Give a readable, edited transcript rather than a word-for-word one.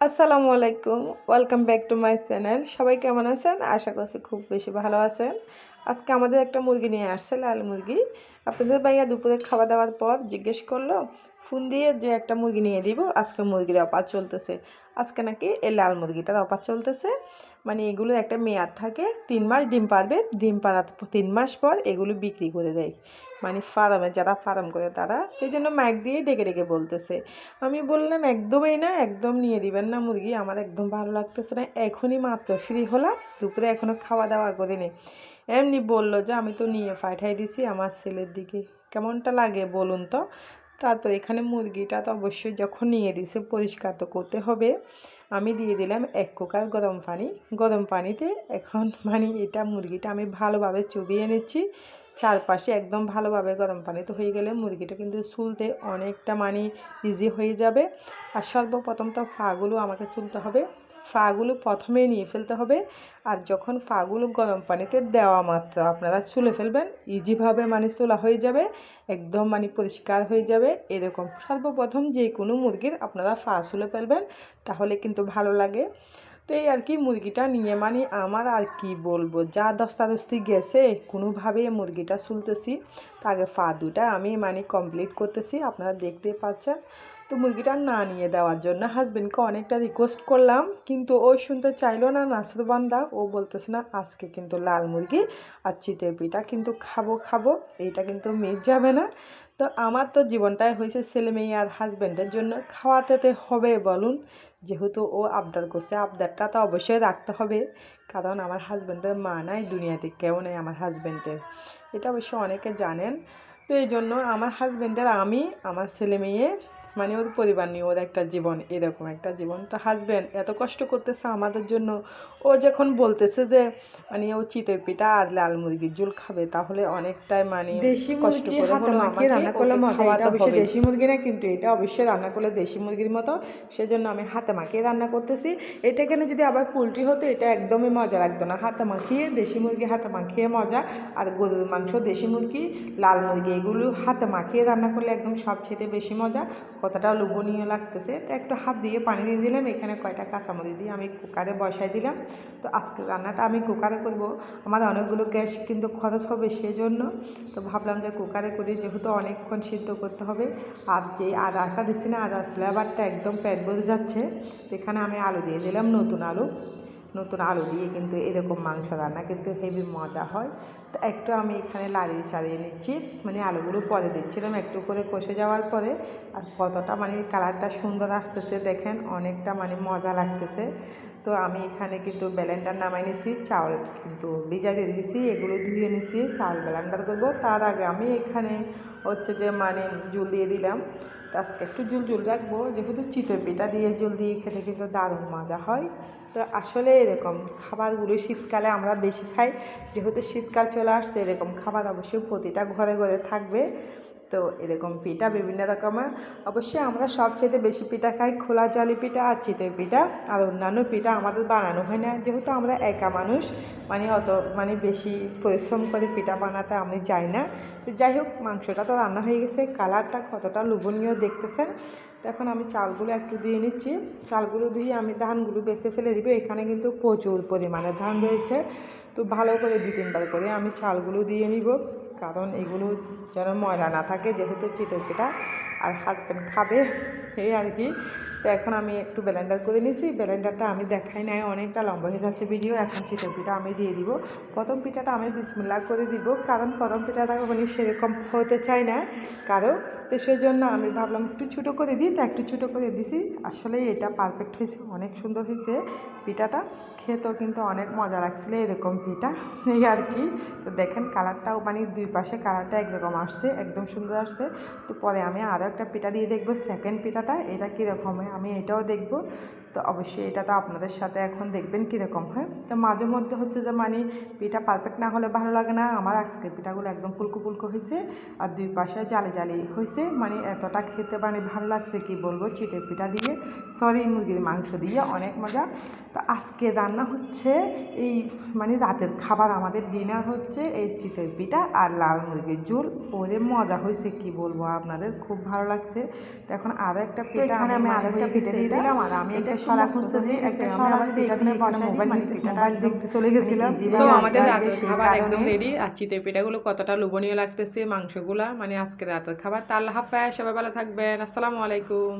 আসসালামু আলাইকুম, welcome back to my channel. সবাই কেমন আছেন? আশা করছি খুব বেশি ভালো আছেন। আজকে আমাদের একটা মুরগি নিয়ে আসছে, লাল মুরগি। আপনাদের ভাইয়া দুপুরে খাওয়া দাওয়ার পর জিজ্ঞেস করলো ফোন দিয়ে যে একটা মুরগি নিয়ে দিব, আজকে মুরগির অফার চলতেছে। আজকে নাকি এই লাল মুরগিটার অফার চলতেছে। মানে এগুলো একটা মেয়াদ থাকে, 3 মাস ডিম পারবে, ডিম পাড়ার 3 মাস পর এগুলো বিক্রি করে দেয়। মানে ফার্মে যারা ফার্ম করে তারা এই জন্য মাইক দিয়ে ডেকে ডেকে বলতেছে। আমি বললাম একদমই না, একদম নিয়ে দিবেন না মুরগি, আমার একদম ভালো লাগতেছে না। এখনই মাত্র ফ্রি হলাম, দুপুরে এখনও খাওয়া দাওয়া করিনি। এমনি বললো যে আমি তো নিয়ে পাঠাই দিছি আমার ছেলের দিকে, কেমনটা লাগে বলুন তো। তারপর এখানে মুরগিটা তো অবশ্যই যখন নিয়ে দিছে পরিষ্কার তো করতে হবে। আমি দিয়ে দিলাম 1 কুকার গরম পানি। গরম পানিতে এখন মানে এটা মুরগিটা আমি ভালোভাবে চুবিয়ে নিচ্ছি চারপাশে, একদম ভালোভাবে গরম পানিতে হয়ে গেলে মুরগিটা কিন্তু চুলতে অনেকটা মানে ইজি হয়ে যাবে। আর সর্বপ্রথম তো ফাগুলো আমাকে চুলতে হবে, ফাগুলো প্রথমেই নিয়ে ফেলতে হবে। আর যখন ফাগুলো গরম পানিতে দেওয়া মাত্র আপনারা চুলে ফেলবেন, ইজিভাবে মানে চুলা হয়ে যাবে, একদম মানে পরিষ্কার হয়ে যাবে। এরকম সর্বপ্রথম যে কোনো মুরগির আপনারা ফা চুলে ফেলবেন, তাহলে কিন্তু ভালো লাগে। তো এই আর কি মুরগিটা নিয়ে মানে আমার আর কি বলবো, যা দস্তাদস্তি গেছে কোনোভাবে মুরগিটা চুলতেছি। তো আগে ফা দুটা আমি মানে কমপ্লিট করতেছি, আপনারা দেখতে পাচ্ছেন। তো মুরগিটা না নিয়ে দেওয়ার জন্য হাজবেন্ডকে অনেকটা রিকোয়েস্ট করলাম, কিন্তু ও শুনতে চাইলো না, নাসরবান্দা। ও বলতেছে না আজকে কিন্তু লাল মুরগি আর চিতই পিঠা কিন্তু খাবো, এইটা কিন্তু মিস যাবে না। তো আমার তো জীবনটাই হয়েছে ছেলে মেয়ে আর হাজব্যান্ডের জন্য, খাওয়াতে হবে বলুন। যেহেতু ও আবদার করছে, আবদারটা তো অবশ্যই রাখতে হবে, কারণ আমার হাজব্যান্ডের মা নাই দুনিয়াতে, কেউ নেই আমার হাজব্যান্ডের, এটা অবশ্য অনেকে জানেন। তো এই জন্য আমার হাজব্যান্ডের আমি, আমার ছেলে মেয়ে মানে ওর পরিবার নিয়ে ওর একটা জীবন, এরকম একটা জীবন। তো হাজব্যান্ড এত কষ্ট করতেছে আমাদের জন্য, ও যখন বলতেছে যে মানে ও চিতই পিঠা আর লাল মুরগির ঝোল খাবে, তাহলে অনেকটাই মানে দেশি কষ্ট মুরগি করে হাতে হলো মাখিয়ে আমাকে রান্না করলে ওকে মজা। এটা খাওয়াতে অবশ্যই হবে। দেশি মুরগি না, কিন্তু এটা অবশ্যই রান্না করলে দেশি মুরগির মতো। সেজন্য আমি হাতে মাখিয়ে রান্না করতেছি। এটা কেন যদি আবার পোলট্রি হতো এটা একদমই মজা লাগতো না। হাতে মাখিয়ে, দেশি মুরগি হাতে মাখিয়ে মজা। আর গরুর মাংস, দেশি মুরগি, লাল মুরগি এগুলো হাতে মাখিয়ে রান্না করলে একদম সবচেয়ে বেশি মজা, কতটা লোভনীয় লাগতেছে। তো একটু হাত দিয়ে পানি দিয়ে দিলাম, এখানে কয়টা কাঁচামরিচ দিয়ে আমি কুকারে বসাই দিলাম। তো আজকে রান্নাটা আমি কুকারে করব, আমার অনেকগুলো গ্যাস কিন্তু খরচ হবে সেজন্য। তো ভাবলাম যে কুকারে করি, যেহেতু অনেকক্ষণ সিদ্ধ করতে হবে। আর যে আদাটা দিচ্ছি না, আদার ফ্লেভারটা একদম পেট ভরে যাচ্ছে। তো এখানে আমি আলু দিয়ে দিলাম, নতুন আলু দিয়ে কিন্তু এরকম মাংস রান্না কিন্তু হেভি মজা হয়। তো একটু আমি এখানে লাড়িয়ে চাড়িয়ে নিচ্ছি, মানে আলুগুলো পরে দিচ্ছিলাম একটু করে কষে যাওয়ার পরে। আর কতটা মানে কালারটা সুন্দর আসতেছে দেখেন, অনেকটা মানে মজা লাগতেছে। তো আমি এখানে কিন্তু ব্লেন্ডার নামাই নিছি, চাউল কিন্তু ভিজাতে দিয়েছি, এগুলো ধুয়ে নিছি, চাউল ব্লেন্ডার করবো। তার আগে আমি এখানে হচ্ছে যে মানে জল দিয়ে দিলাম। তো আজকে একটু জল রাখবো, যেহেতু চিতই পিঠা দিয়ে জল দিয়ে খেতে কিন্তু দারুণ মজা হয়। তো আসলে এরকম খাবারগুলো শীতকালে আমরা বেশি খাই, যেহেতু শীতকাল চলে আসছে, এরকম খাবার অবশ্যই প্রতিটা ঘরে ঘরে থাকবে। তো এরকম পিঠা বিভিন্ন রকমের, অবশ্যই আমরা সবচেয়ে বেশি পিঠা খাই খোলা জালি পিঠা আর চিতই পিঠা। আর অন্যান্য পিঠা আমাদের বানানো হয় না, যেহেতু আমরা একা মানুষ, মানে অত মানে বেশি পরিশ্রম করে পিঠা বানাতে আমি যাই না। তো যাই হোক, মাংসটা তো রান্না হয়ে গেছে, কালারটা কতটা লোভনীয় দেখতেছেন। তো এখন আমি চালগুলো একটু দিয়ে নিচ্ছি, চালগুলো দিয়ে আমি ধানগুলো বেছে ফেলে দিব। এখানে কিন্তু প্রচুর পরিমাণে ধান রয়েছে, তো ভালো করে 2-3 বার করে আমি চালগুলো দিয়ে নিব, কারণ এগুলো যেন ময়লা না থাকে, যেহেতু চিতই পিঠা আর হাজব্যান্ড খাবে, এই আর কি। তো এখন আমি একটু ব্লেন্ডার করে নিছি, ব্লেন্ডারটা আমি দেখাই নাই, অনেকটা লম্বা হয়ে যাচ্ছে ভিডিও। এখন চিতই পিঠা আমি দিয়ে দিব। প্রথম পিঠাটা আমি বিসমিল্লাহ করে দিব, কারণ প্রথম পিঠাটা মানে সেরকম হতে চাই না কারো। তো সেই জন্য আমি ভাবলাম একটু ছোটো করে দিই, তো একটু ছোটো করে দিছি। আসলে এটা পারফেক্ট হয়েছে, অনেক সুন্দর হয়েছে পিঠাটা, খেতেও কিন্তু অনেক মজা লাগছিলো এরকম পিঠা, এই আর কি। তো দেখেন কালারটাও মানে দুই পাশে কালারটা একরকম আসছে, একদম সুন্দর আসছে। তো পরে আমি আরও একটা পিঠা দিয়ে দেখবো, সেকেন্ড পিঠাটা এটা কীরকম হয় আমি এটাও দেখব। তো অবশ্যই এটা তো আপনাদের সাথে এখন দেখবেন কীরকম হয়। তো মাঝে মধ্যে হচ্ছে যে মানে পিঠা পারফেক্ট না হলে ভালো লাগে না। আমার আজকে পিঠাগুলো একদম ফুলকো ফুলকো হয়েছে, আর দুই পাশে জালি জালি হয়েছে, মানে এতটা খেতে মানে ভালো লাগছে কি বলবো। চিতই পিঠা দিয়ে, সরি মুরগির মাংস দিয়ে অনেক মজা। তো আজকে রান্না হচ্ছে এই মানে রাতের খাবার, আমাদের ডিনার হচ্ছে এই চিতই পিঠা আর লাল মুরগির ঝোল। ওরে মজা হয়েছে কি বলবো আপনাদের, খুব ভালো লাগছে। তো এখন আরও একটা পিঠা আমি আরও একটা পিঠা দিয়ে দিলাম, আর আমি একটা ছড়া খুঁজতেছি, একটা ছড়া যদি এখানে বসাই দিই, মানে মোবাইল দেখতে চলে গেছিলাম। তো আমাদের রাতের খাবার একদম রেডি। আর চিতই পিঠাগুলো কতটা লোভনীয় লাগতেছে, মাংসগুলা, মানে আজকে রাতের খাবার। তা আল্লাহ হাফেজ, সবাই ভালো থাকবেন, আসসালামু আলাইকুম।